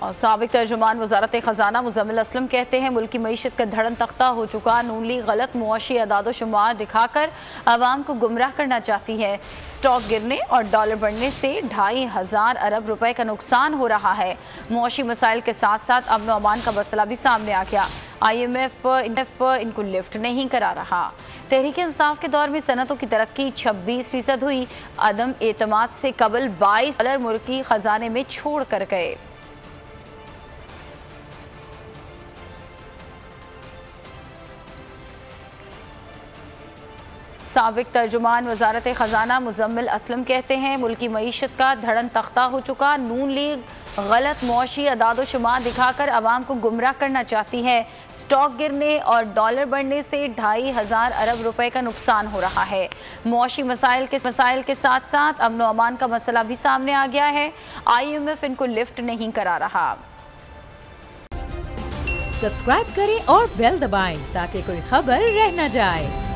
اور سابق ترجمان وزارت خزانہ مزمل اسلم کہتے ہیں ملک کی معیشت کا دھڑن تختہ ہو چکا، نون لیگ غلط معاشی اعداد و شمار دکھا کر عوام کو گمراہ کرنا چاہتی ہے۔ سٹاک گرنے اور ڈالر بڑھنے سے 2,500 ارب روپے کا نقصان ہو رہا ہے۔ معاشی مسائل کے ساتھ ساتھ امن و امان کا مسئلہ بھی سامنے آ گیا۔ IMF ان کو لفٹ نہیں کرا رہا۔ تحریک انصاف کے دور میں صنعتوں کی ترقی 26% ہوئی، عدم اعتماد سے قبل $22 ملکی خزانے میں چھوڑ کر گئے۔ سابق ترجمان وزارت خزانہ مزمل اسلم کہتے ہیں ملکی معیشت کا دھڑن تختہ ہو چکا، نون لیگ غلط معاشی اعداد و شمار دکھا کر عوام کو گمراہ کرنا چاہتی ہے۔ سٹاک گرنے اور ڈالر بڑھنے سے 2,500 ارب روپے کا نقصان ہو رہا ہے۔ معاشی مسائل کے ساتھ ساتھ امن و امان کا مسئلہ بھی سامنے آ گیا ہے۔ IMF ان کو لفٹ نہیں کرا رہا۔ سبسکرائب کریں اور بیل دبائیں تاکہ کوئی خبر رہ نہ جائے۔